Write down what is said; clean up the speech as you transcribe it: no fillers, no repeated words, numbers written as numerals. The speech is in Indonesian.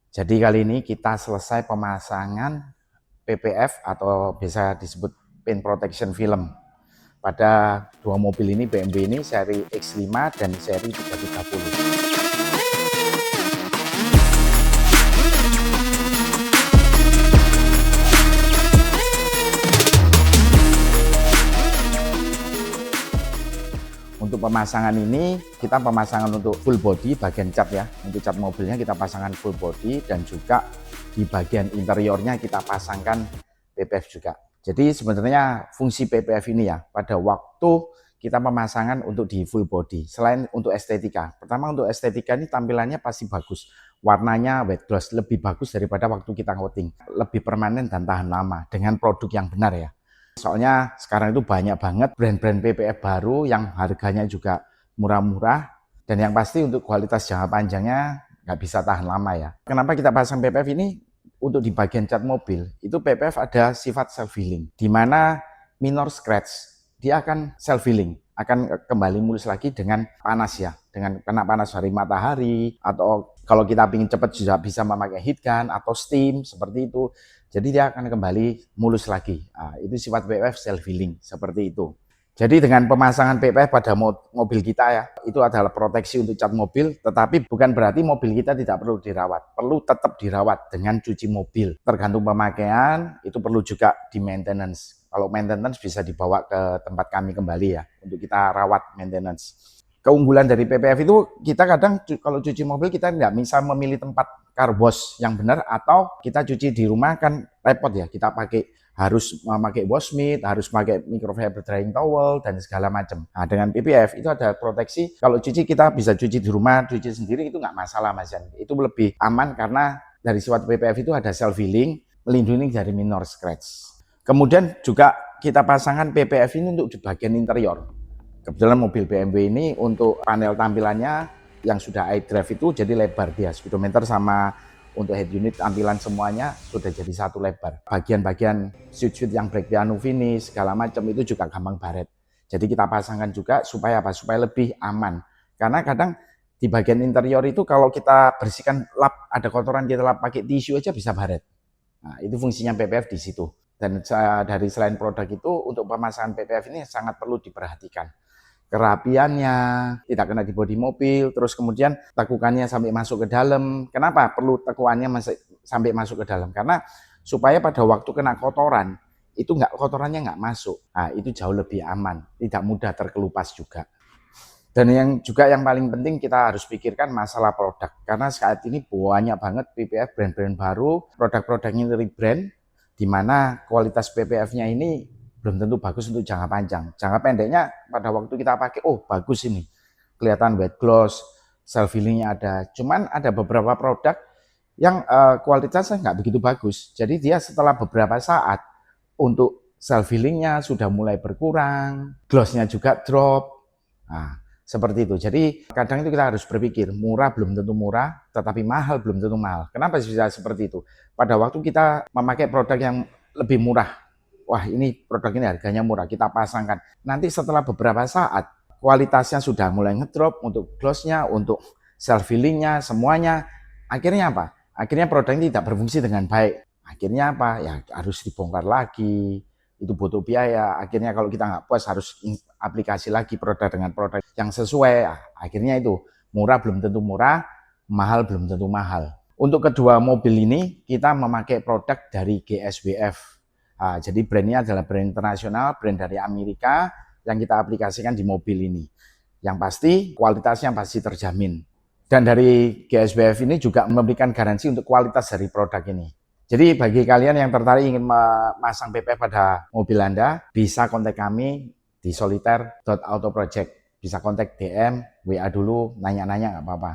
Jadi kali ini kita selesai pemasangan PPF atau bisa disebut paint protection film pada dua mobil ini, BMW ini seri X5 dan seri 330. Untuk pemasangan ini, kita pemasangan untuk full body bagian cat ya. Untuk cat mobilnya kita pasangkan full body dan juga di bagian interiornya kita pasangkan PPF juga. Jadi sebenarnya fungsi PPF ini ya, pada waktu kita pemasangan untuk di full body, selain untuk estetika. Pertama untuk estetika ini tampilannya pasti bagus. Warnanya wet gloss lebih bagus daripada waktu kita coating. Lebih permanen dan tahan lama dengan produk yang benar ya. Soalnya sekarang itu banyak banget brand-brand PPF baru yang harganya juga murah-murah dan yang pasti untuk kualitas jangka panjangnya nggak bisa tahan lama ya. Kenapa kita pasang PPF ini? Untuk di bagian cat mobil itu PPF ada sifat self healing, di mana minor scratch dia akan self healing, akan kembali mulus lagi dengan panas ya, dengan kena panas dari matahari, atau kalau kita ingin cepat juga bisa memakai heat gun atau steam seperti itu. Jadi dia akan kembali mulus lagi. Nah, itu sifat PPF self healing seperti itu. Jadi dengan pemasangan PPF pada mobil kita ya, itu adalah proteksi untuk cat mobil, tetapi bukan berarti mobil kita tidak perlu dirawat. Perlu tetap dirawat dengan cuci mobil. Tergantung pemakaian, itu perlu juga di maintenance. Kalau maintenance bisa dibawa ke tempat kami kembali ya, untuk kita rawat maintenance. Keunggulan dari PPF itu kita kadang kalau cuci mobil kita nggak bisa memilih tempat car wash yang benar, atau kita cuci di rumah kan repot ya, kita harus memakai wash mitt, harus pakai microfiber drying towel dan segala macam. Nah, dengan PPF itu ada proteksi. Kalau cuci kita bisa cuci di rumah, cuci sendiri itu nggak masalah Mas Jan. Itu lebih aman karena dari sifat PPF itu ada self healing, melindungi dari minor scratch. Kemudian juga kita pasangkan PPF ini untuk di bagian interior. Kebetulan mobil BMW ini untuk panel tampilannya yang sudah iDrive itu jadi lebar dia, speedometer sama untuk head unit tampilan semuanya sudah jadi satu lebar. Bagian-bagian switch yang brake piano finish segala macam itu juga gampang baret. Jadi kita pasangkan juga supaya apa? Supaya lebih aman. Karena kadang di bagian interior itu kalau kita bersihkan lap, ada kotoran kita lap pakai tisu aja bisa baret. Nah, itu fungsinya PPF di situ. Dan dari selain produk itu untuk pemasangan PPF ini sangat perlu diperhatikan. Kerapiannya, tidak kena di bodi mobil, terus kemudian tekukannya sampai masuk ke dalam. Kenapa perlu tekuannya sampai masuk ke dalam? Karena supaya pada waktu kena kotoran, itu kotorannya nggak masuk. Nah, itu jauh lebih aman, tidak mudah terkelupas juga. Dan yang paling penting kita harus pikirkan masalah produk. Karena saat ini banyak banget PPF brand-brand baru, produk-produknya dari brand, di mana kualitas PPF-nya ini belum tentu bagus untuk jangka panjang. Jangka pendeknya pada waktu kita pakai, oh bagus ini, kelihatan wet gloss, self healingnya ada. Cuman ada beberapa produk yang kualitasnya nggak begitu bagus. Jadi dia setelah beberapa saat untuk self healingnya sudah mulai berkurang, glossnya juga drop. Nah, seperti itu. Jadi kadang itu kita harus berpikir, murah belum tentu murah, tetapi mahal belum tentu mahal. Kenapa bisa seperti itu? Pada waktu kita memakai produk yang lebih murah, wah ini produk ini harganya murah, kita pasangkan. Nanti setelah beberapa saat, kualitasnya sudah mulai ngedrop untuk glossnya, untuk self healingnya, semuanya. Akhirnya apa? Akhirnya produk ini tidak berfungsi dengan baik. Akhirnya apa? Ya harus dibongkar lagi, itu butuh biaya. Akhirnya kalau kita nggak puas harus aplikasi lagi produk dengan produk yang sesuai. Akhirnya itu murah belum tentu murah, mahal belum tentu mahal. Untuk kedua mobil ini kita memakai produk dari GSWF. Nah, jadi brandnya adalah brand internasional, brand dari Amerika yang kita aplikasikan di mobil ini. Yang pasti kualitasnya pasti terjamin. Dan dari GSWF ini juga memberikan garansi untuk kualitas dari produk ini. Jadi bagi kalian yang tertarik ingin memasang PPF pada mobil Anda, bisa kontak kami di solitaire.autoproject. Bisa kontak DM, WA dulu, nanya-nanya nggak apa-apa.